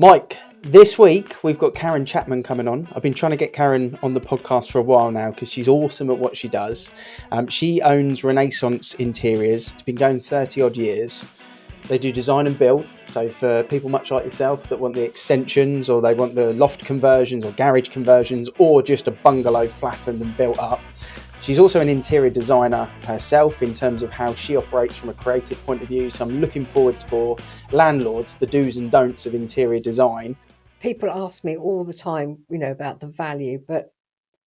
Mike, this week we've got Karen Chapman coming on. I've been trying to get Karen on the podcast for a while now because she's awesome at what she does. She owns Renaissance Interiors. It's been going 30 odd years. They do design and build. So for people much like yourself that want the extensions or they want the loft conversions or garage conversions or just a bungalow flattened and built up. She's also an interior designer herself in terms of how she operates from a creative point of view. So I'm looking forward for landlords, the do's and don'ts of interior design. People ask me all the time, about the value, but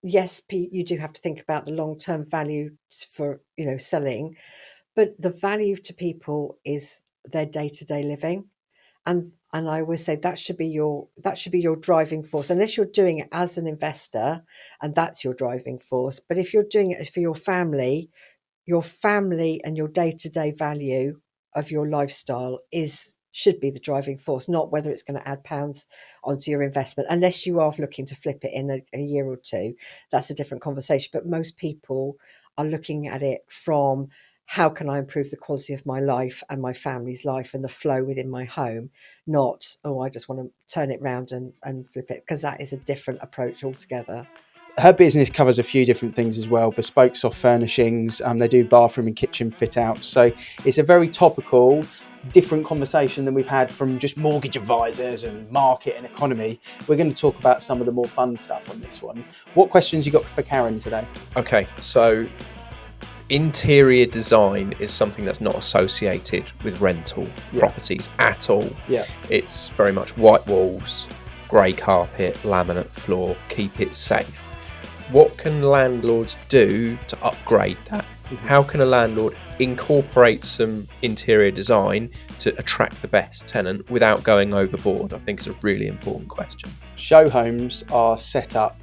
yes, you do have to think about the long-term value for, selling, but the value to people is their day-to-day living. And I always say that should be your driving force, unless you're doing it as an investor and that's your driving force. But if you're doing it for your family and your day-to-day value of your lifestyle should be the driving force, not whether it's going to add pounds onto your investment, unless you are looking to flip it in a year or two. That's a different conversation. But most people are looking at it from, how can I improve the quality of my life and my family's life and the flow within my home? Not, I just want to turn it round and flip it, because that is a different approach altogether. Her business covers a few different things as well, bespoke soft furnishings. They do bathroom and kitchen fit outs. So it's a very topical, different conversation than we've had from just mortgage advisors and market and economy. We're going to talk about some of the more fun stuff on this one. What questions you got for Karen today? Okay, so interior design is something that's not associated with rental properties at all. Yeah. It's very much white walls, grey carpet, laminate floor, keep it safe. What can landlords do to upgrade that? Mm-hmm. How can a landlord incorporate some interior design to attract the best tenant without going overboard? I think it's a really important question. Show homes are set up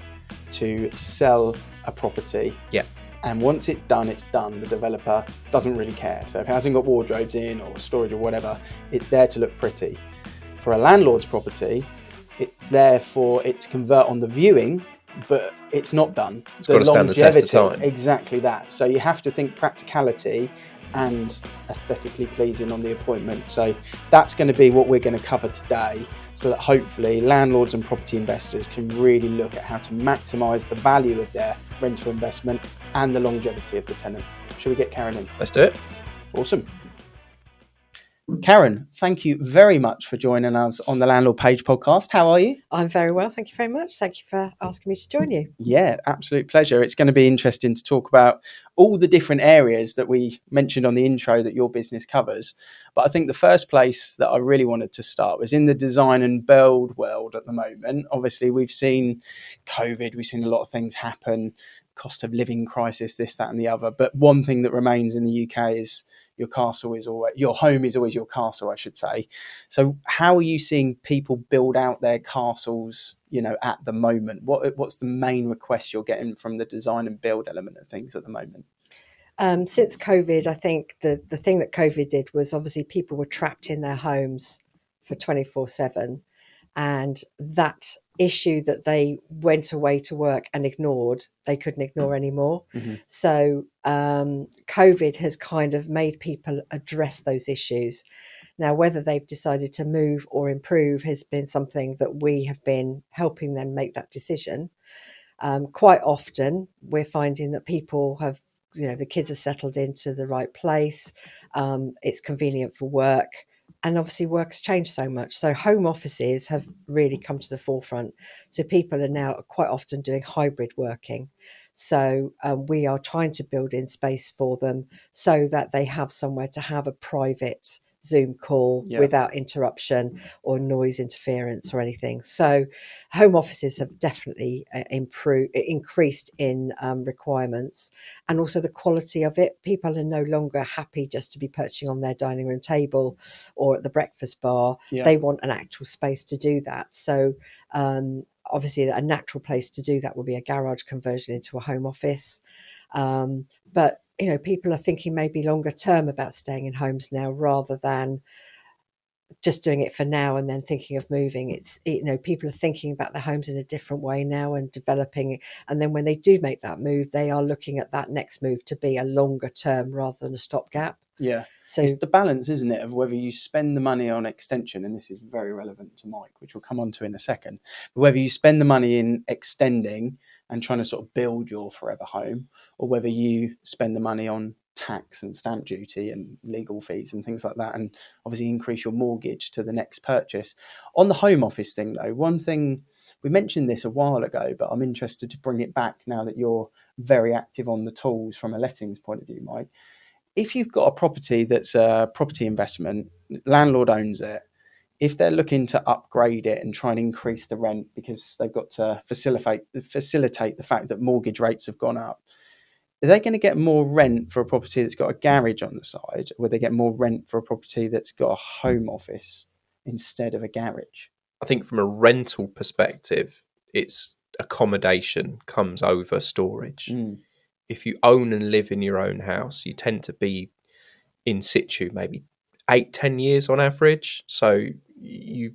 to sell a property. Yeah. And once it's done, it's done. The developer doesn't really care. So if it hasn't got wardrobes in or storage or whatever, it's there to look pretty. For a landlord's property, it's there for it to convert on the viewing, but it's not done. It's got to stand the test of time. Exactly that. So you have to think practicality and aesthetically pleasing on the appointment. So that's going to be what we're going to cover today, so that hopefully landlords and property investors can really look at how to maximise the value of their rental investment and the longevity of the tenant. Should we get Karen in? Let's do it. Awesome. Karen, thank you very much for joining us on the Landlord Page podcast. How are you? I'm very well, thank you very much. Thank you for asking me to join you. Yeah, absolute pleasure. It's going to be interesting to talk about all the different areas that we mentioned on the intro that your business covers. But I think the first place that I really wanted to start was in the design and build world at the moment. Obviously, we've seen COVID, we've seen a lot of things happen, cost of living crisis, this, that and the other. But one thing that remains in the UK is your home is always your castle, I should say. So how are you seeing people build out their castles, at the moment? What's the main request you're getting from the design and build element of things at the moment? Since COVID, I think the thing that COVID did was, obviously people were trapped in their homes for 24/7. And that issue that they went away to work and ignored, they couldn't ignore anymore. Mm-hmm. So COVID has kind of made people address those issues. Now, whether they've decided to move or improve has been something that we have been helping them make that decision. Quite often, we're finding that people have, the kids are settled into the right place. It's convenient for work. And obviously work has changed so much. So home offices have really come to the forefront. So people are now quite often doing hybrid working. So we are trying to build in space for them so that they have somewhere to have a private Zoom call without interruption or noise interference or anything. So home offices have definitely increased in requirements, and also the quality of it. People are no longer happy just to be perching on their dining room table or at the breakfast bar. They want an actual space to do that. So obviously a natural place to do that will be a garage conversion into a home office. But people are thinking maybe longer term about staying in homes now, rather than just doing it for now and then thinking of moving. It's, people are thinking about their homes in a different way now and developing. And then when they do make that move, they are looking at that next move to be a longer term rather than a stopgap. Yeah. So It's the balance, isn't it, of whether you spend the money on extension, and this is very relevant to Mike, which we'll come on to in a second, but whether you spend the money in extending and trying to sort of build your forever home, or whether you spend the money on tax and stamp duty and legal fees and things like that, and obviously increase your mortgage to the next purchase. On the home office thing, though, one thing, we mentioned this a while ago, but I'm interested to bring it back now that you're very active on the tools from a lettings point of view, Mike. If you've got a property that's a property investment, landlord owns it, if they're looking to upgrade it and try and increase the rent because they've got to facilitate the fact that mortgage rates have gone up, are they going to get more rent for a property that's got a garage on the side, or would they get more rent for a property that's got a home office instead of a garage? I think from a rental perspective, it's accommodation comes over storage. If you own and live in your own house, you tend to be in situ maybe 8-10 years on average. So you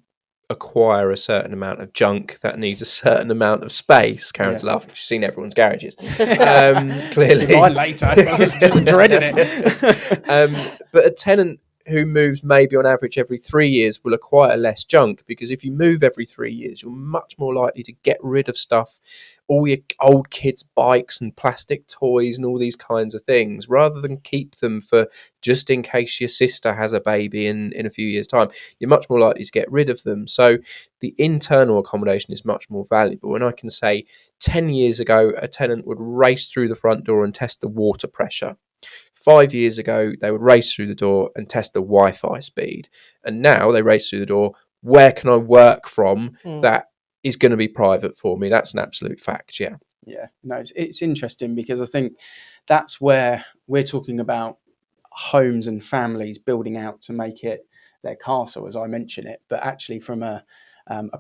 acquire a certain amount of junk that needs a certain amount of space. Karen's laughing. She's seen everyone's garages. Clearly. See mine later. I'm dreading it. But a tenant who moves maybe on average every 3 years will acquire less junk, because if you move every 3 years, you're much more likely to get rid of stuff, all your old kids' bikes and plastic toys and all these kinds of things, rather than keep them for just in case your sister has a baby in a few years' time. You're much more likely to get rid of them. So the internal accommodation is much more valuable. And I can say 10 years ago, a tenant would race through the front door and test the water pressure. 5 years ago, they would race through the door and test the Wi-Fi speed. And now they race through the door, where can I work from that is going to be private for me? That's an absolute fact, yeah. Yeah, no, it's interesting, because I think that's where we're talking about homes and families building out to make it their castle, as I mention it. But actually, from a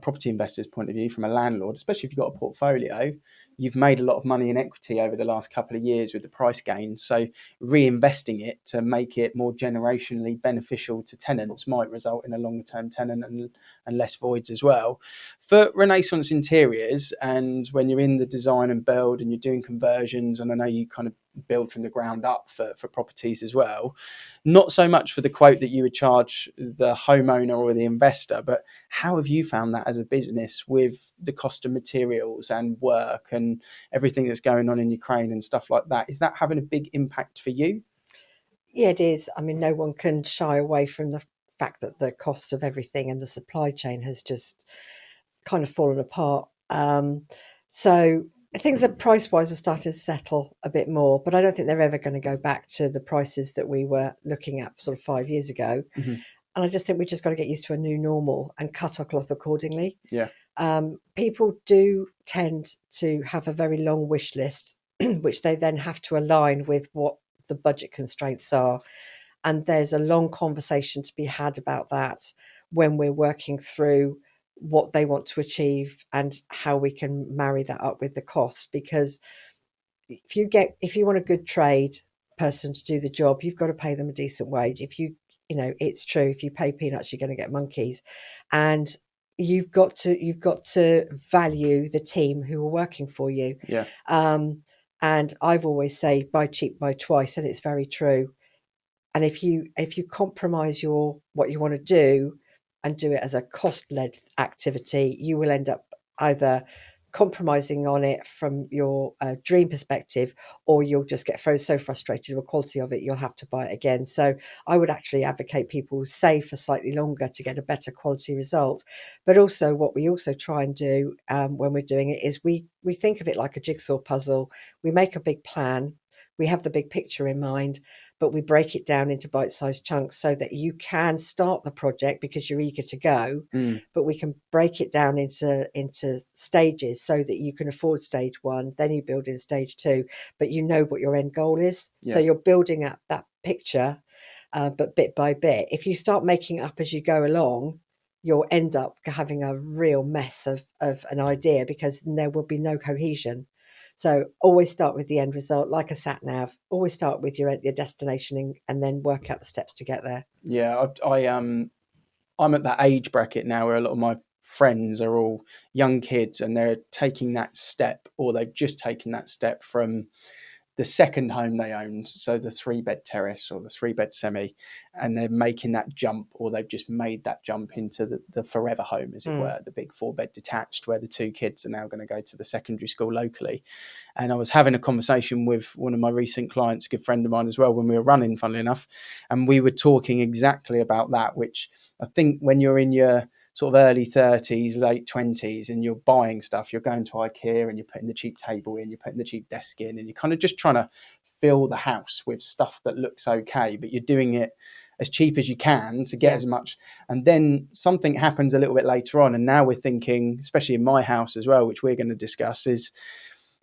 property investor's point of view, from a landlord, especially if you've got a portfolio, you've made a lot of money in equity over the last couple of years with the price gains. So reinvesting it to make it more generationally beneficial to tenants might result in a longer term tenant and less voids as well. For Renaissance Interiors, and when you're in the design and build and you're doing conversions, and I know you kind of build from the ground up for properties as well, not so much for the quote that you would charge the homeowner or the investor, but how have you found that as a business with the cost of materials and work and everything that's going on in Ukraine and stuff like that? Is that having a big impact for you? Yeah, it is. I mean, no one can shy away from the fact that the cost of everything and the supply chain has just kind of fallen apart. So things are price-wise are starting to settle a bit more, but I don't think they're ever going to go back to the prices that we were looking at sort of 5 years ago. And I just think we just got to get used to a new normal and cut our cloth accordingly. Yeah. People do tend to have a very long wish list, which they then have to align with what the budget constraints are. And there's a long conversation to be had about that when we're working through what they want to achieve and how we can marry that up with the cost. Because if you want a good trade person to do the job, you've got to pay them a decent wage. It's true, if you pay peanuts, you're going to get monkeys. And you've got to value the team who are working for you. Yeah. And I've always say, buy cheap, buy twice, and it's very true. And if you compromise what you want to do and do it as a cost-led activity, you will end up either compromising on it from your dream perspective, or you'll just get so frustrated with the quality of it, you'll have to buy it again. So I would actually advocate people save for slightly longer to get a better quality result. But also what we also try and do when we're doing it is we think of it like a jigsaw puzzle. We make a big plan. We have the big picture in mind, but we break it down into bite-sized chunks so that you can start the project because you're eager to go, but we can break it down into stages so that you can afford stage one, then you build in stage two, but you know what your end goal is. Yeah. So you're building up that picture, but bit by bit. If you start making it up as you go along, you'll end up having a real mess of an idea, because there will be no cohesion. So always start with the end result, like a sat nav. Always start with your destination and then work out the steps to get there. Yeah, I'm at that age bracket now where a lot of my friends are all young kids, and they're taking that step, or they've just taken that step from the second home they own, so the 3-bed terrace or the 3-bed semi, and they're making that jump, or they've just made that jump into the forever home, as it were, the big 4-bed detached, where the 2 kids are now going to go to the secondary school locally. And I was having a conversation with one of my recent clients, a good friend of mine as well, when we were running, funnily enough, and we were talking exactly about that, which I think when you're in your sort of early 30s, late 20s, and you're buying stuff, you're going to IKEA and you're putting the cheap table in, you're putting the cheap desk in, and you're kind of just trying to fill the house with stuff that looks okay, but you're doing it as cheap as you can to get as much. And then something happens a little bit later on, and now we're thinking, especially in my house as well, which we're going to discuss, is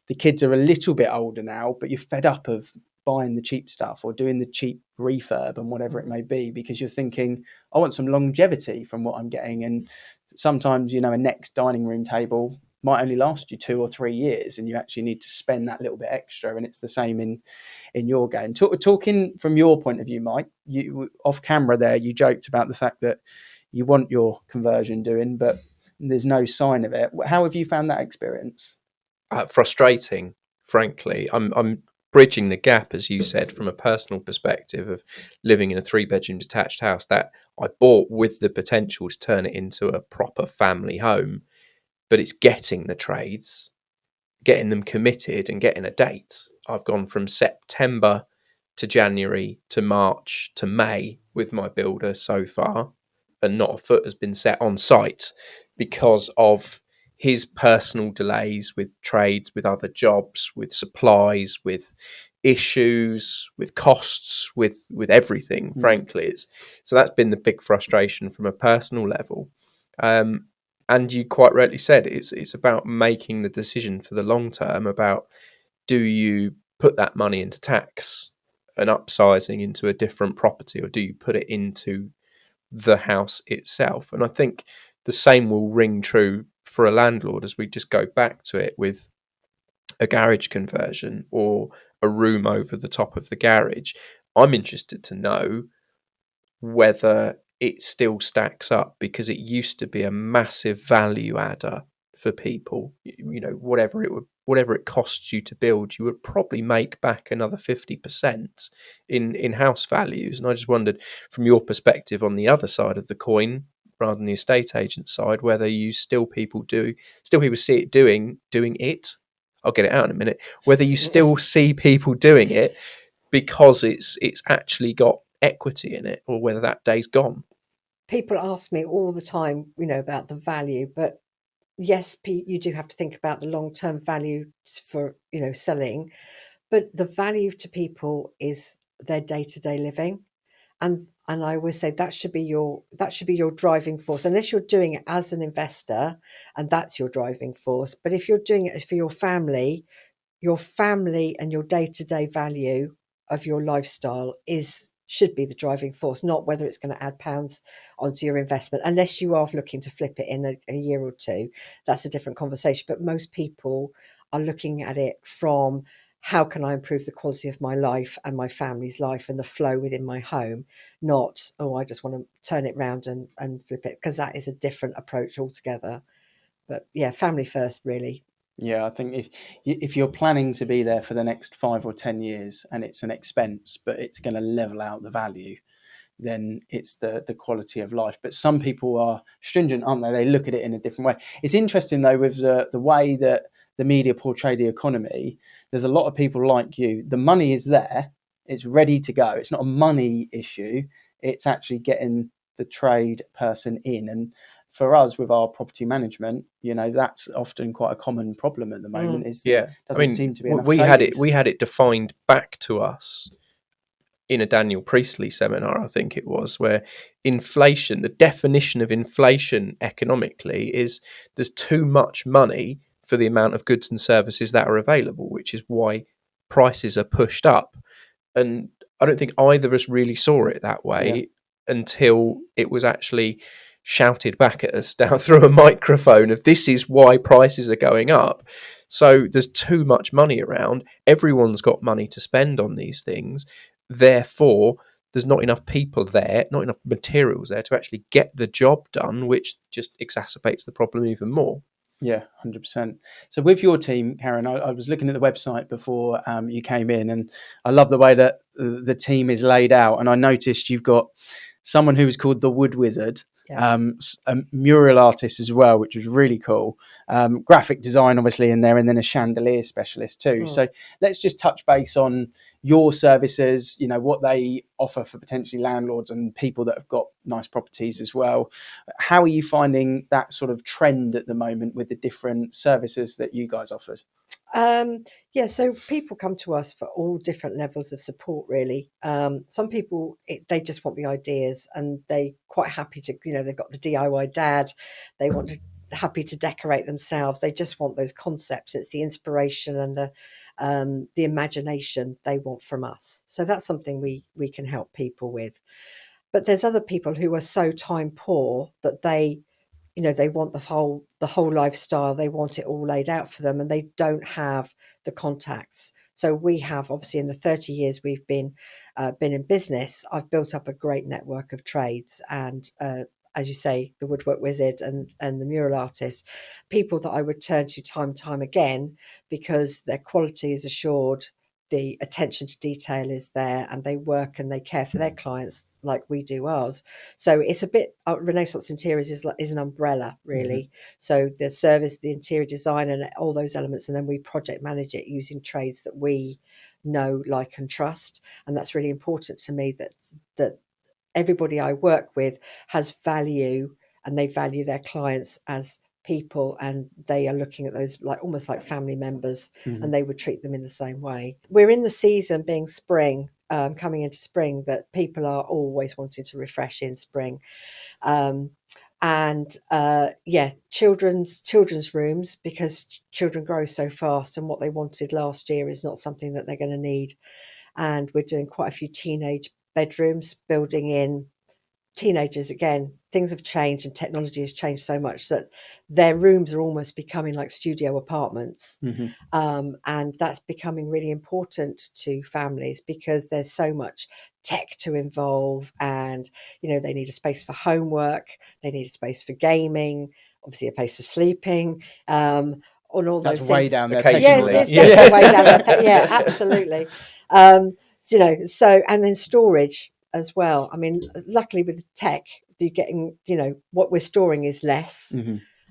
the kids are a little bit older now, but you're fed up of buying the cheap stuff or doing the cheap refurb and whatever it may be, because you're thinking, I want some longevity from what I'm getting. And sometimes, a next dining room table might only last you 2 or 3 years, and you actually need to spend that little bit extra. And it's the same in your game. Talking from your point of view, Mike, you off camera there, you joked about the fact that you want your conversion doing, but there's no sign of it. How have you found that experience? Frustrating, frankly. I'm bridging the gap, as you said, from a personal perspective of living in a 3-bedroom detached house that I bought with the potential to turn it into a proper family home, but it's getting the trades, getting them committed and getting a date. I've gone from September to January to March to May with my builder so far, and not a foot has been set on site because of his personal delays with trades, with other jobs, with supplies, with issues, with costs, with everything. Frankly, so that's been the big frustration from a personal level. And you quite rightly said it's about making the decision for the long term about, do you put that money into tax and upsizing into a different property, or do you put it into the house itself? And I think the same will ring true for a landlord, as we just go back to it with a garage conversion or a room over the top of the garage. I'm interested to know whether it still stacks up, because it used to be a massive value adder for people. Whatever it costs you to build, you would probably make back another 50% in house values. And I just wondered, from your perspective on the other side of the coin, rather than the estate agent side, whether you still people see it doing it. I'll get it out in a minute. Whether you still see people doing it because it's actually got equity in it, or whether that day's gone. People ask me all the time, about the value, but yes, you do have to think about the long-term value for, selling, but the value to people is their day-to-day living. And I always say that should be your driving force, unless you're doing it as an investor and that's your driving force. But if you're doing it for your family and your day-to-day value of your lifestyle should be the driving force, not whether it's going to add pounds onto your investment. Unless you are looking to flip it in a year or two, that's a different conversation. But most people are looking at it from, how can I improve the quality of my life and my family's life and the flow within my home? Not, I just want to turn it round and flip it, because that is a different approach altogether. But yeah, family first, really. Yeah, I think if you're planning to be there for the next 5 or 10 years, and it's an expense, but it's going to level out the value, then it's the quality of life. But some people are stringent, aren't they? They look at it in a different way. It's interesting, though, with the way that the media portray the economy. There's a lot of people like you. The money is there. It's ready to go. It's not a money issue. It's actually getting the trade person in. And for us, with our property management, that's often quite a common problem at the moment. Doesn't seem to be enough tradies. We had it defined back to us in a Daniel Priestley seminar, I think it was, where inflation, the definition of inflation economically is there's too much money for the amount of goods and services that are available, which is why prices are pushed up. And I don't think either of us really saw it that way until it was actually shouted back at us down through a microphone of, this is why prices are going up. So there's too much money around. Everyone's got money to spend on these things. Therefore, there's not enough people there, not enough materials there to actually get the job done, which just exacerbates the problem even more. Yeah, 100%. So with your team, Karen, I was looking at the website before you came in, and I love the way that the team is laid out. And I noticed you've got someone who was called the Wood Wizard, Yeah. a mural artist as well, which was really cool. Graphic design, obviously, in there, and then a chandelier specialist too. So let's just touch base on your services, you know, what they offer for potentially landlords and people that have got nice properties as well. How are you finding that sort of trend at the moment with the different services that you guys offered? Yeah, so people come to us for all different levels of support, really. Some people, they just want the ideas and they quite happy to, you know, they've got the DIY dad, they want to happy to decorate themselves. They just want those concepts. It's the inspiration and the imagination they want from us. So that's something we can help people with. But there's other people who are so time poor that they, you know, they want the whole lifestyle, they want it all laid out for them, and they don't have the contacts. So we have, obviously, in the 30 years we've been in business, I've built up a great network of trades, and as you say, the woodwork wizard and the mural artist, people that I would turn to time and time again, because their quality is assured, the attention to detail is there, and they work and they care for their clients like we do ours. So it's a bit, Renaissance Interiors is an umbrella, really. So the service, the interior design, and all those elements, and then we project manage it using trades that we know, like, and trust. And that's really important to me, that everybody I work with has value, and they value their clients as people, and they are looking at those like almost like family members, and they would treat them in the same way. We're in the season, being spring, coming into spring, that people are always wanting to refresh in spring. And yeah, children's rooms, because children grow so fast, and what they wanted last year is not something that they're going to need. And we're doing quite a few teenage bedrooms, building in teenagers. Again, things have changed and technology has changed so much that their rooms are almost becoming like studio apartments. And that's becoming really important to families, because there's so much tech to involve, and, you know, they need a space for homework, they need a space for gaming, obviously a place for sleeping, on all That's those way things. down their Yes, Occasionally. pecking it's order. definitely way down there. Yeah, absolutely. You know, so, and then storage as well. I mean, luckily with the tech, you're getting, you know, what we're storing is less.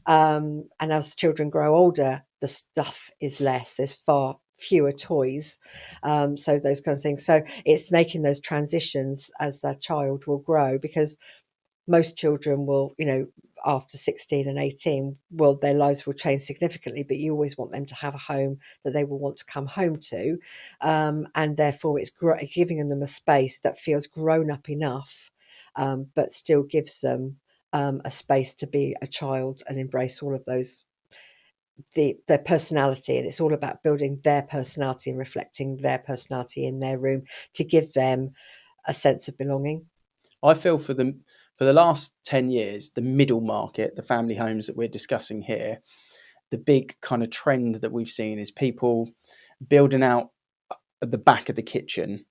And as the children grow older, the stuff is less. There's far fewer toys. So those kind of things. So it's making those transitions as their child will grow, because most children will, you know, after 16 and 18, well, their lives will change significantly, but you always want them to have a home that they will want to come home to. And therefore it's giving them a space that feels grown up enough, but still gives them a space to be a child and embrace all of those, their personality. And it's all about building their personality and reflecting their personality in their room, to give them a sense of belonging. I feel for the last 10 years, the middle market, the family homes that we're discussing here, the big kind of trend that we've seen is people building out at the back of the kitchen.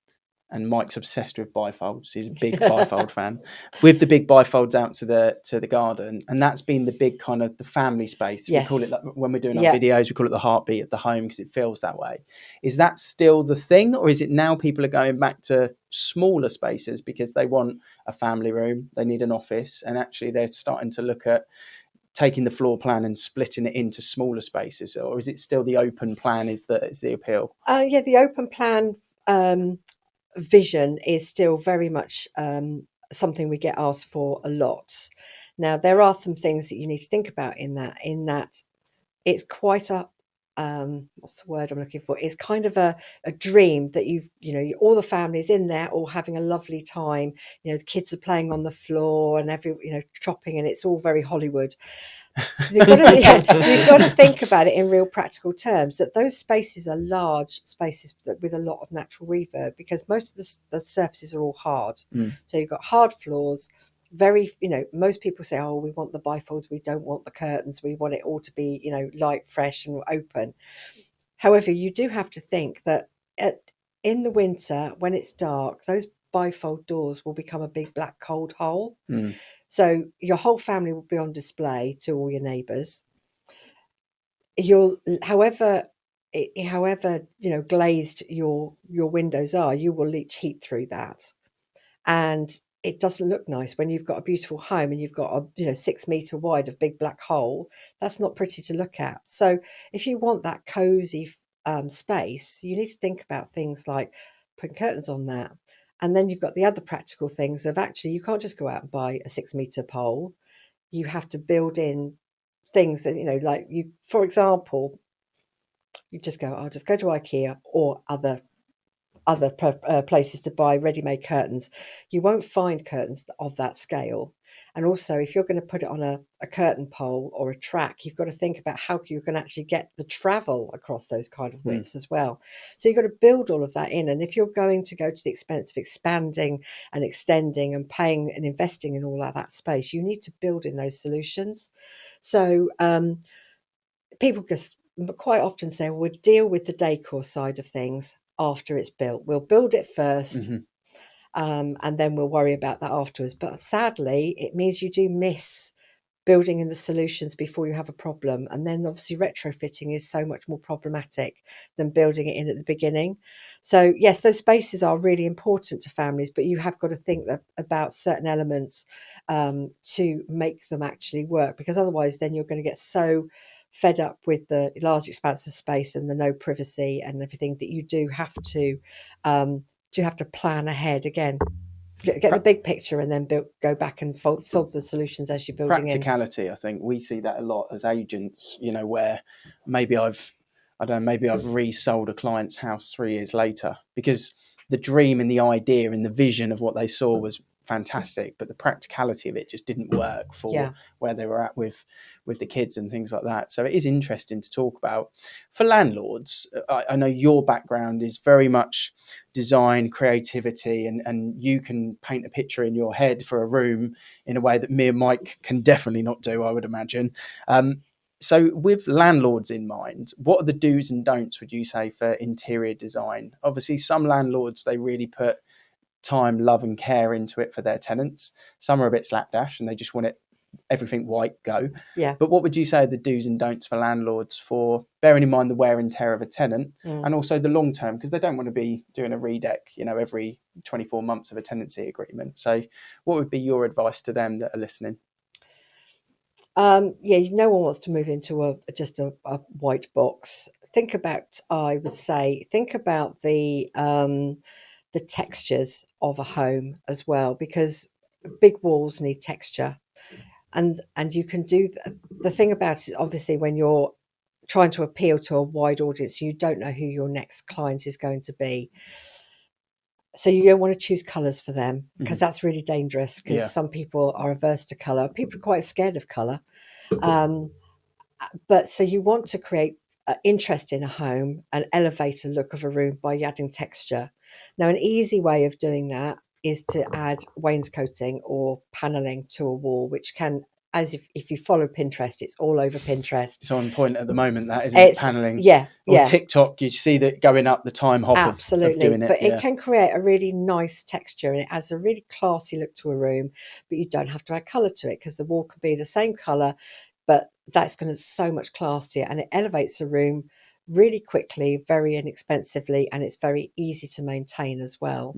And Mike's obsessed with bifolds. He's a big bifold fan. With the big bifolds out to the garden, and that's been the big kind of the family space. Yes. We call it, like, when we're doing our Yeah. videos, we call it the heartbeat of the home, because it feels that way. Is that still the thing, or is it now people are going back to smaller spaces because they want a family room, they need an office, and actually they're starting to look at taking the floor plan and splitting it into smaller spaces? Or is it still the open plan is the appeal? Yeah, the open plan vision is still very much something we get asked for a lot. Now, there are some things that you need to think about in that it's quite a what's the word I'm looking for? It's kind of a dream that you know, all the families in there all having a lovely time. You know, the kids are playing on the floor and you know, chopping, and it's all very Hollywood. You've got to think about it in real practical terms, that those spaces are large spaces with a lot of natural reverb, because most of the surfaces are all hard. So you've got hard floors, very, you know, most people say, oh, we want the bifolds, we don't want the curtains, we want it all to be, you know, light, fresh and open. However, you do have to think that in the winter, when it's dark, those bifold doors will become a big black cold hole. So your whole family will be on display to all your neighbours. you'll, however glazed your windows are, you will leach heat through that, and it doesn't look nice when you've got a beautiful home and you've got a 6 meter wide of big black hole. That's not pretty to look at. So if you want that cozy space, you need to think about things like putting curtains on that. And then you've got the other practical things of, actually, you can't just go out and buy a 6 meter pole. You have to build in things that, like, you, for example, I'll just go to IKEA or other places to buy ready-made curtains. You won't find curtains of that scale. And also, if you're going to put it on a curtain pole or a track, you've got to think about how you can actually get the travel across those kind of widths as well. So you've got to build all of that in. And if you're going to go to the expense of expanding and extending and paying and investing in all of that space, you need to build in those solutions. So people just quite often say, well, we'll deal with the decor side of things after it's built. We'll build it first, and then we'll worry about that afterwards. But sadly, it means you do miss building in the solutions before you have a problem. And then obviously retrofitting is so much more problematic than building it in at the beginning. So yes, those spaces are really important to families, but you have got to think about certain elements to make them actually work, because otherwise then you're going to get so fed up with the large expanse of space and the no privacy and everything that you do have to plan ahead again. Get the big picture and then go back and solve the solutions as you're building Practicality, I think we see that a lot as agents, where maybe I've resold a client's house 3 years later because the dream and the idea and the vision of what they saw was fantastic, but the practicality of it just didn't work for where they were at with the kids and things like that. So it is interesting to talk about. For landlords, I know your background is very much design, creativity, and you can paint a picture in your head for a room in a way that me and Mike can definitely not do, I would imagine. So with landlords in mind, what are the do's and don'ts, would you say, for interior design? Obviously, some landlords, they really put time, love and care into it for their tenants. Some are a bit slapdash and they just want everything white, go. Yeah. But what would you say are the do's and don'ts for landlords, for bearing in mind the wear and tear of a tenant and also the long term, because they don't want to be doing a redeck, every 24 months of a tenancy agreement. So what would be your advice to them that are listening? No one wants to move into just a white box. I would say, think about the textures of a home as well, because big walls need texture, and you can do the thing about it. Obviously, when you're trying to appeal to a wide audience, you don't know who your next client is going to be. So you don't want to choose colours for them, because that's really dangerous, because some people are averse to colour. People are quite scared of colour. But so you want to create interest in a home and elevate a look of a room by adding texture. Now, an easy way of doing that is to add wainscoting or paneling to a wall, which can, if you follow Pinterest, it's all over Pinterest. It's on point at the moment, that isn't it? Paneling. Or TikTok, you see that going up the time hop of doing it. But it can create a really nice texture, and it adds a really classy look to a room, but you don't have to add colour to it, because the wall could be the same colour, but that's going to so much classier, and it elevates a room really quickly, very inexpensively, and it's very easy to maintain as well.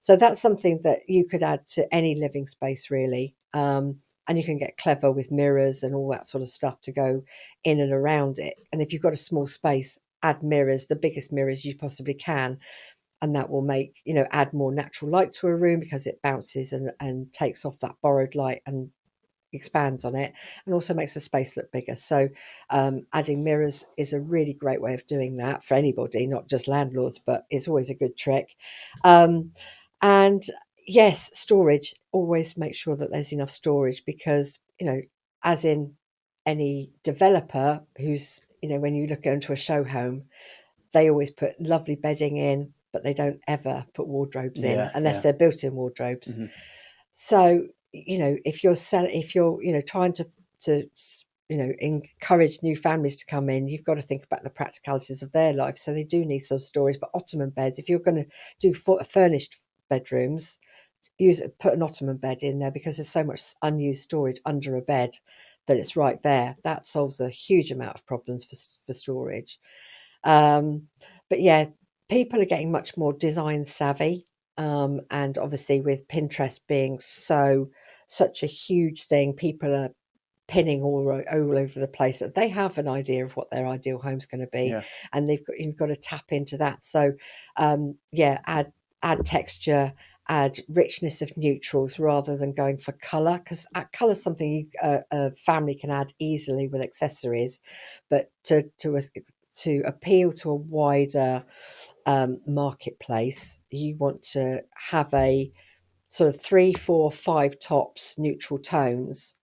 So that's something that you could add to any living space, really. And you can get clever with mirrors and all that sort of stuff to go in and around it. And if you've got a small space, add mirrors, the biggest mirrors you possibly can. And that will make, add more natural light to a room, because it bounces and takes off that borrowed light and expands on it, and also makes the space look bigger. So adding mirrors is a really great way of doing that for anybody, not just landlords, but it's always a good trick. And yes, storage, always make sure that there's enough storage, because as in any developer who's, when you look into a show home, they always put lovely bedding in, but they don't ever put wardrobes in unless they're built-in wardrobes. So if you're trying to encourage new families to come in, you've got to think about the practicalities of their life. So they do need some storage, but ottoman beds, if you're going to do furnished bedrooms, put an ottoman bed in there, because there's so much unused storage under a bed that it's right there. That solves a huge amount of problems for storage. But yeah, people are getting much more design savvy, and obviously with Pinterest being such a huge thing, people are pinning all over the place that they have an idea of what their ideal home's going to be, Yeah. and you've got to tap into that. So yeah, add texture, add richness of neutrals rather than going for color, because color is something a family can add easily with accessories, but to appeal to a wider marketplace, you want to have a sort of 3, 4, 5 tops neutral tones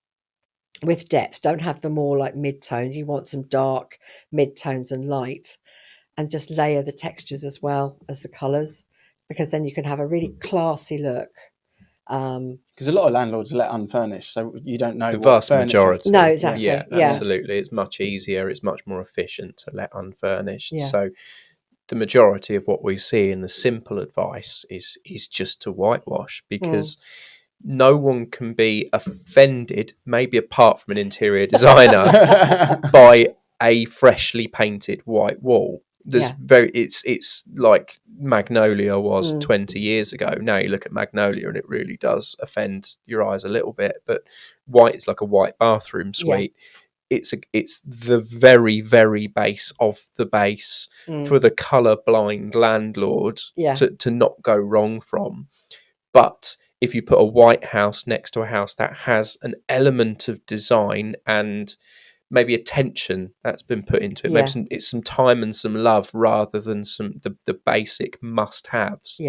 with depth. Don't have them all like mid-tones. You want some dark mid-tones and light, and just layer the textures as well as the colours, because then you can have a really classy look. Because a lot of landlords let unfurnished, so you don't know The what vast furniture. majority. No, exactly. Yeah, Yeah. absolutely. It's much easier. It's much more efficient to let unfurnished. Yeah. So the majority of what we see in the simple advice is just to whitewash, because no one can be offended, maybe apart from an interior designer, by a freshly painted white wall. There's it's like Magnolia was 20 years ago. Now you look at Magnolia and it really does offend your eyes a little bit, but white is like a white bathroom suite. It's the very, very base of the base for the colour blind landlord to not go wrong from. But if you put a white house next to a house that has an element of design and maybe attention that's been put into it, maybe it's some time and some love rather than the basic must-haves,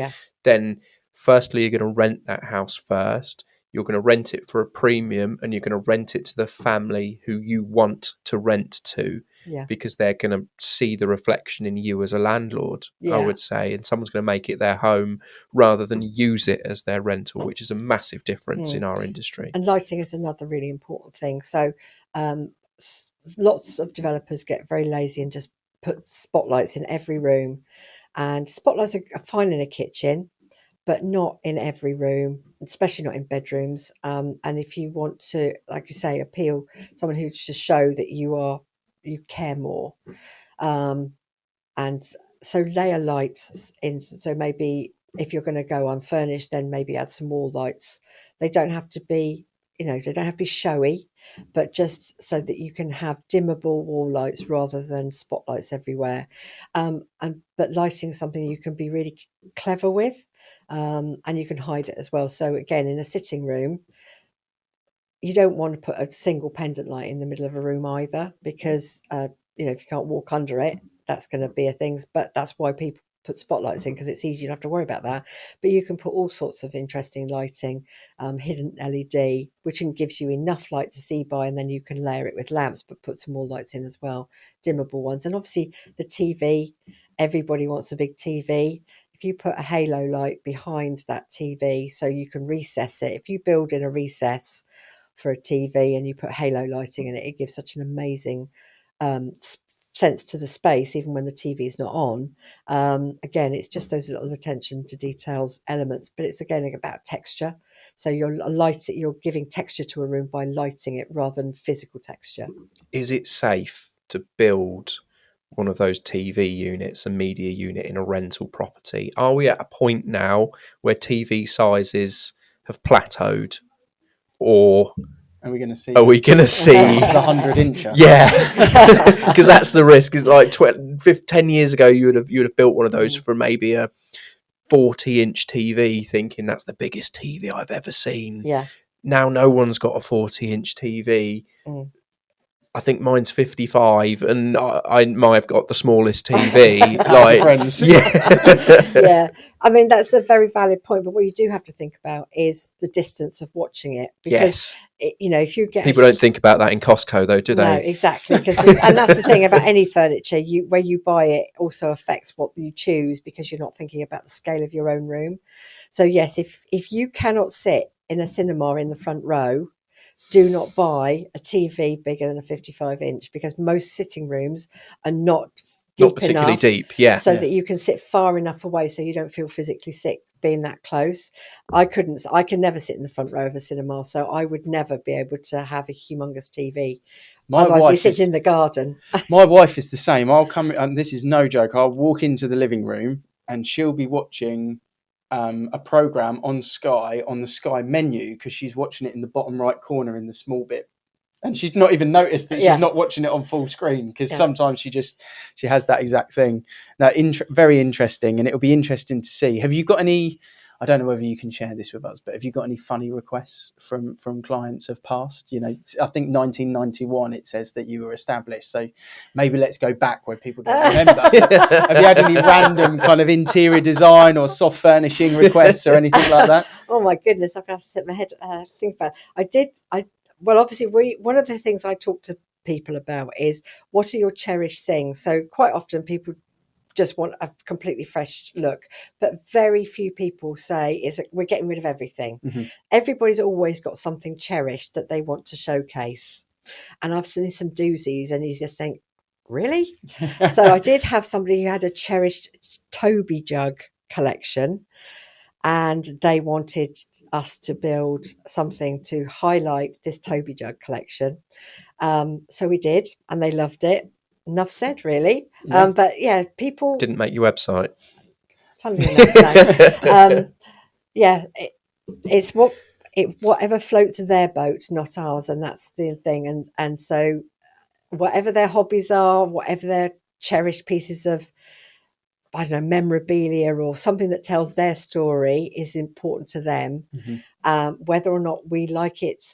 then firstly you're going to rent that house first. You're going to rent it for a premium, and you're going to rent it to the family who you want to rent to, because they're going to see the reflection in you as a landlord, I would say, and someone's going to make it their home rather than use it as their rental, which is a massive difference in our industry. And lighting is another really important thing. So lots of developers get very lazy and just put spotlights in every room, and spotlights are fine in a kitchen, but not in every room, especially not in bedrooms. And if you want to, like you say, appeal someone who just show that you care more, and so layer lights in. So maybe if you're going to go unfurnished, then maybe add some wall lights. They don't have to be, they don't have to be showy, but just so that you can have dimmable wall lights rather than spotlights everywhere. But lighting is something you can be really clever with, and you can hide it as well. So again, in a sitting room, you don't want to put a single pendant light in the middle of a room either, because if you can't walk under it, that's going to be a thing. But that's why people put spotlights in, because it's easy, you don't have to worry about that. But you can put all sorts of interesting lighting, hidden LED, which gives you enough light to see by, and then you can layer it with lamps, but put some more lights in as well, dimmable ones. And obviously the TV, everybody wants a big TV. If you put a halo light behind that TV so you can recess it, if you build in a recess for a TV and you put halo lighting in it, it gives such an amazing sense to the space, even when the TV is not on. Again, it's just those little attention to details elements, but it's again about texture. So you're giving texture to a room by lighting it rather than physical texture. Is it safe to build one of those TV units, a media unit in a rental property? Are we at a point now where TV sizes have plateaued, or are we going to see the 100-incher? Yeah, because that's the risk. Is like 10 years ago you would have built one of those for maybe a 40-inch TV, thinking that's the biggest TV I've ever seen. Now no one's got a 40-inch TV. I think mine's 55, and I might have got the smallest TV. Like, friends. Yeah. I mean, that's a very valid point. But what you do have to think about is the distance of watching it, because if you get people don't think about that in Costco, though, do they? No, exactly. And that's the thing about any furniture. Where you buy it also affects what you choose, because you're not thinking about the scale of your own room. So yes, if you cannot sit in a cinema in the front row, do not buy a TV bigger than a 55-inch, because most sitting rooms are not not particularly enough deep. Yeah. so that you can sit far enough away so you don't feel physically sick being that close. I can never sit in the front row of a cinema, so I would never be able to have a humongous TV. Otherwise we sit in the garden. My wife is the same. I'll come, and this is no joke, I'll walk into the living room and she'll be watching a program on Sky, on the Sky menu, because she's watching it in the bottom right corner in the small bit. And she's not even noticed that she's not watching it on full screen, because sometimes she has that exact thing. Now, very interesting, and it'll be interesting to see. Have you got any? I don't know whether you can share this with us, but have you got any funny requests from clients of past? You know, I think 1991 it says that you were established, so maybe let's go back where people don't remember. Have you had any random kind of interior design or soft furnishing requests or anything like that? Oh my goodness, I'm going to have to sit my head think about it. Well, obviously, one of the things I talk to people about is what are your cherished things. So quite often people just want a completely fresh look, but very few people say we're getting rid of everything. Mm-hmm. Everybody's always got something cherished that they want to showcase, and I've seen some doozies, and you just think, really? So I did have somebody who had a cherished Toby jug collection, and they wanted us to build something to highlight this Toby jug collection. So we did, and they loved it. Enough said, really. Yeah. But yeah, people Didn't make your website. Funnily enough, no. It's whatever floats their boat, not ours, and that's the thing. And so, whatever their hobbies are, whatever their cherished pieces of, I don't know, memorabilia or something that tells their story is important to them. Mm-hmm. Whether or not we like it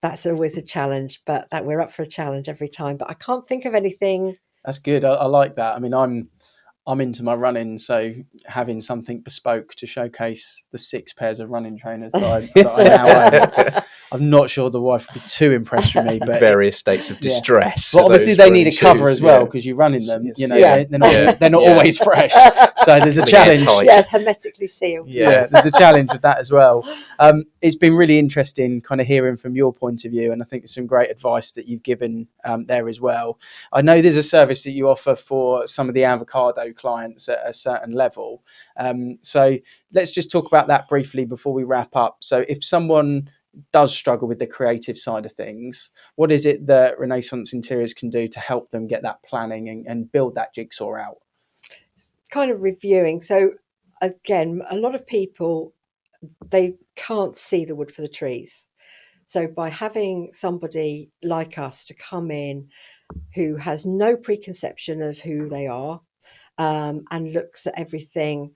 that's always a challenge, but that we're up for a challenge every time. But I can't think of anything. That's good. I like that. I mean, I'm into my running, so having something bespoke to showcase the 6 pairs of running trainers that I now own. I'm not sure the wife would be too impressed with me, but various states of distress. But obviously they need a cover as well, because you run in them. You know, they're not always fresh. So there's a challenge. Yeah, hermetically sealed. Yeah, there's a challenge with that as well. It's been really interesting kind of hearing from your point of view, and I think there's some great advice that you've given there as well. I know there's a service that you offer for some of the Avocado clients at a certain level. So let's just talk about that briefly before we wrap up. So if someone does struggle with the creative side of things, what is it that Renaissance Interiors can do to help them get that planning and build that jigsaw out? Kind of reviewing. So again, a lot of people, they can't see the wood for the trees. So by having somebody like us to come in who has no preconception of who they are, and looks at everything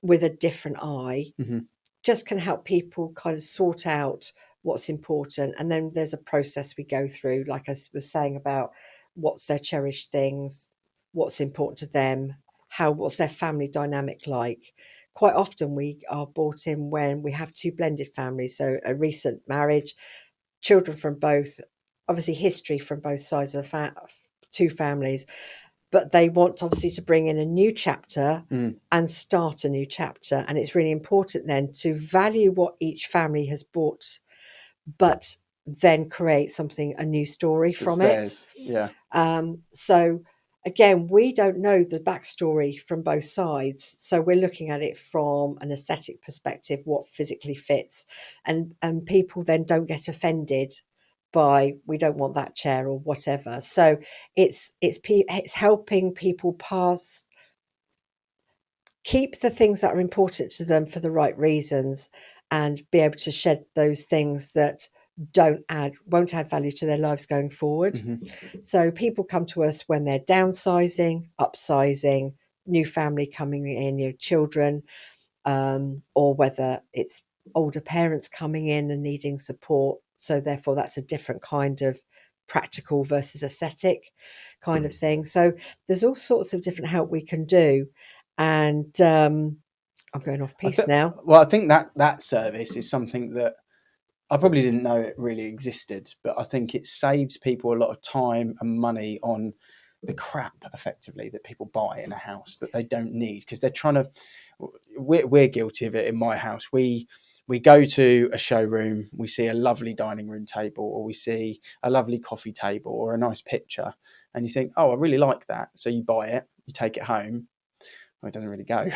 with a different eye, Mm-hmm. just can help people kind of sort out what's important. And then there's a process we go through, like I was saying, about what's their cherished things, what's important to them, what's their family dynamic like. Quite often we are brought in when we have 2 blended families, so a recent marriage, children from both, obviously history from both sides of the 2 families, but they want obviously to bring in a new chapter and start a new chapter. And it's really important then to value what each family has bought, but then create a new story from it. Yeah. So again, we don't know the backstory from both sides. So we're looking at it from an aesthetic perspective, what physically fits. And people then don't get offended by, we don't want that chair or whatever. So it's helping people keep the things that are important to them for the right reasons, and be able to shed those things that won't add value to their lives going forward. Mm-hmm. So people come to us when they're downsizing, upsizing, new family coming in, children, or whether it's older parents coming in and needing support. So therefore that's a different kind of practical versus aesthetic kind of thing. So there's all sorts of different help we can do. And I'm going off piece now. Well, I think that service is something that I probably didn't know it really existed, but I think it saves people a lot of time and money on the crap, effectively, that people buy in a house that they don't need, because they're trying to. We're guilty of it in my house. We we go to a showroom, we see a lovely dining room table, or we see a lovely coffee table or a nice picture, and you think, oh, I really like that. So you buy it, you take it home. Well, it doesn't really go,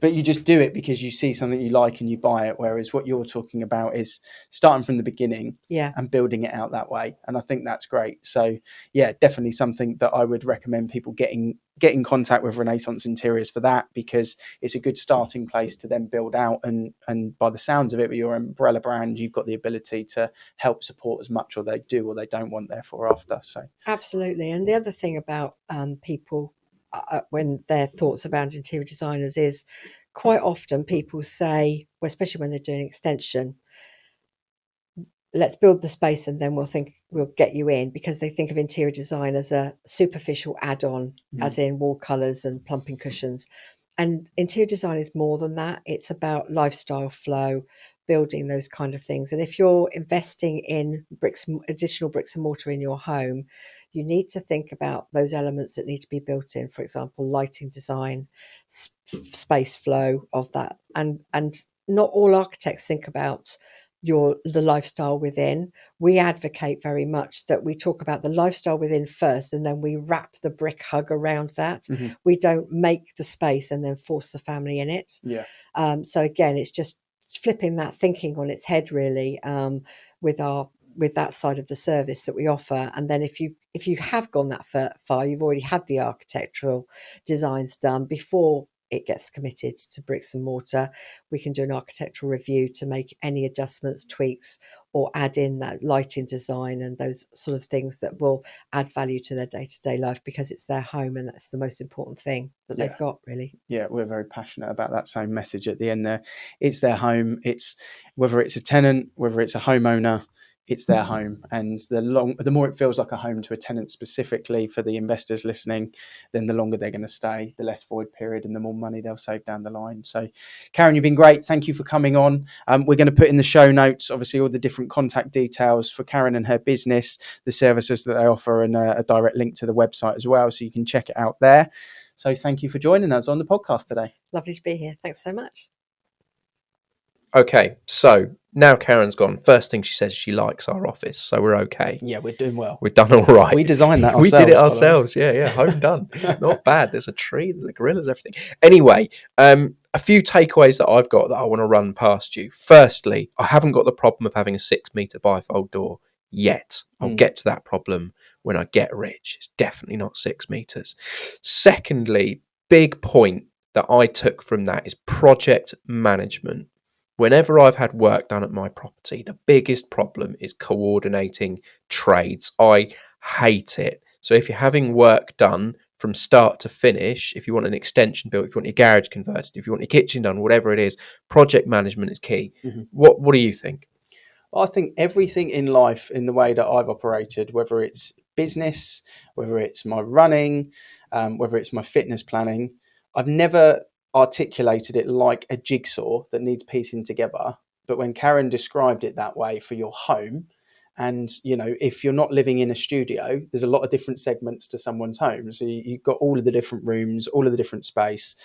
but you just do it because you see something you like and you buy it. Whereas what you're talking about is starting from the beginning and building it out that way. And I think that's great. So yeah, definitely something that I would recommend people get in contact with Renaissance Interiors for that, because it's a good starting place to then build out. And by the sounds of it, with your umbrella brand, you've got the ability to help support as much or they do or they don't want therefore after. So Absolutely. And the other thing about people when their thoughts about interior designers is quite often people say, well, especially when they're doing extension, let's build the space and then we'll get you in, because they think of interior design as a superficial add-on, as in wall colours and plumping cushions. And interior design is more than that. It's about lifestyle flow, building those kind of things. And if you're investing in additional bricks and mortar in your home, you need to think about those elements that need to be built in. For example, lighting design, space flow of that. And not all architects think about the lifestyle within. We advocate very much that we talk about the lifestyle within first, and then we wrap the brick hug around that. We don't make the space and then force the family in it. So again, it's just flipping that thinking on its head, really, with that side of the service that we offer. And then if you have gone that far, you've already had the architectural designs done before it gets committed to bricks and mortar, we can do an architectural review to make any adjustments, tweaks, or add in that lighting design and those sort of things that will add value to their day-to-day life, because it's their home and that's the most important thing that they've got, really. Yeah, we're very passionate about that same message at the end there. It's their home. It's whether it's a tenant, whether it's a homeowner, it's their home. And the more it feels like a home to a tenant specifically, for the investors listening, then the longer they're going to stay, the less void period and the more money they'll save down the line. So Karen, you've been great. Thank you for coming on. We're going to put in the show notes, obviously, all the different contact details for Karen and her business, the services that they offer, and a direct link to the website as well, so you can check it out there. So thank you for joining us on the podcast today. Lovely to be here. Thanks so much. Okay, so now Karen's gone. First thing she says, she likes our office, so we're okay. Yeah, we're doing well. We've done all right. We designed that We ourselves. did it ourselves. Yeah, home done. Not bad. There's a tree, there's a grill, there's everything. Anyway, a few takeaways that I've got that I want to run past you. Firstly, I haven't got the problem of having a 6 metre bifold door yet. I'll get to that problem when I get rich. It's definitely not 6 metres. Secondly, big point that I took from that is project management. Whenever I've had work done at my property, the biggest problem is coordinating trades. I hate it. So if you're having work done from start to finish, if you want an extension built, if you want your garage converted, if you want your kitchen done, whatever it is, project management is key. What do you think? I think everything in life, in the way that I've operated, whether it's business, whether it's my running, whether it's my fitness planning, I've never articulated it like a jigsaw that needs piecing together. But when Karen described it that way for your home, and if you're not living in a studio, there's a lot of different segments to someone's home. So you've got all of the different rooms, all of the different space,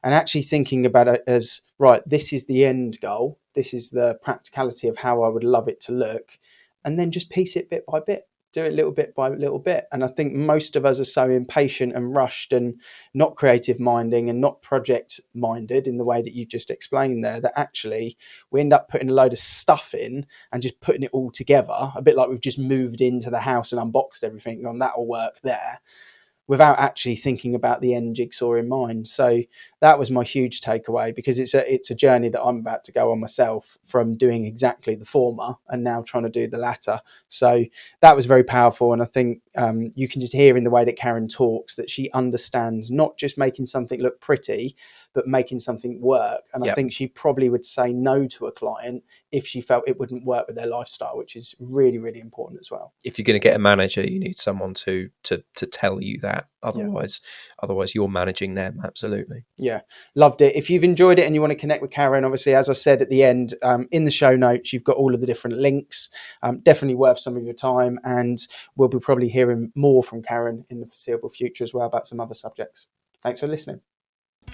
and actually thinking about it as, right, this is the end goal. This is the practicality of how I would love it to look. And then just piece it bit by bit. Do it little bit by little bit. And I think most of us are so impatient and rushed and not creative minding and not project minded in the way that you just explained there, that actually we end up putting a load of stuff in and just putting it all together, a bit like we've just moved into the house and unboxed everything and that'll work there, without actually thinking about the end jigsaw in mind. So that was my huge takeaway, because it's a journey that I'm about to go on myself, from doing exactly the former and now trying to do the latter. So that was very powerful. And I think you can just hear in the way that Karen talks that she understands not just making something look pretty, but making something work. And I think she probably would say no to a client if she felt it wouldn't work with their lifestyle, which is really, really important as well. If you're going to get a manager, you need someone to tell you that. Otherwise you're managing them. Absolutely. Yeah, loved it. If you've enjoyed it and you want to connect with Karen, obviously, as I said at the end, in the show notes, you've got all of the different links. Definitely worth some of your time. And we'll be probably hearing more from Karen in the foreseeable future as well about some other subjects. Thanks for listening.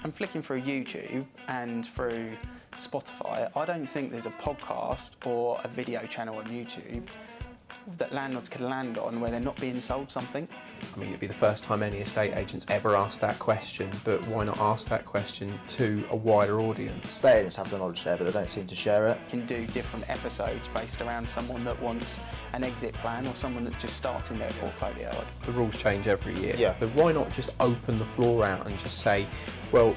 I'm flicking through YouTube and through Spotify. I don't think there's a podcast or a video channel on YouTube that landlords could land on where they're not being sold something. I mean, it'd be the first time any estate agents ever asked that question, but why not ask that question to a wider audience? Estate agents have the knowledge there, but they don't seem to share it. You can do different episodes based around someone that wants an exit plan or someone that's just starting their portfolio. The rules change every year. Yeah. But why not just open the floor out and just say, well,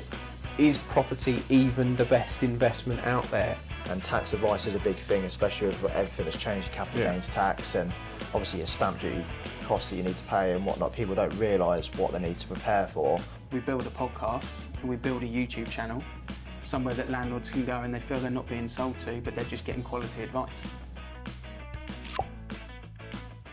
is property even the best investment out there? And tax advice is a big thing, especially with everything that's changed, capital gains tax and obviously your stamp duty costs that you need to pay and whatnot. People don't realise what they need to prepare for. We build a podcast and we build a YouTube channel, somewhere that landlords can go and they feel they're not being sold to, but they're just getting quality advice.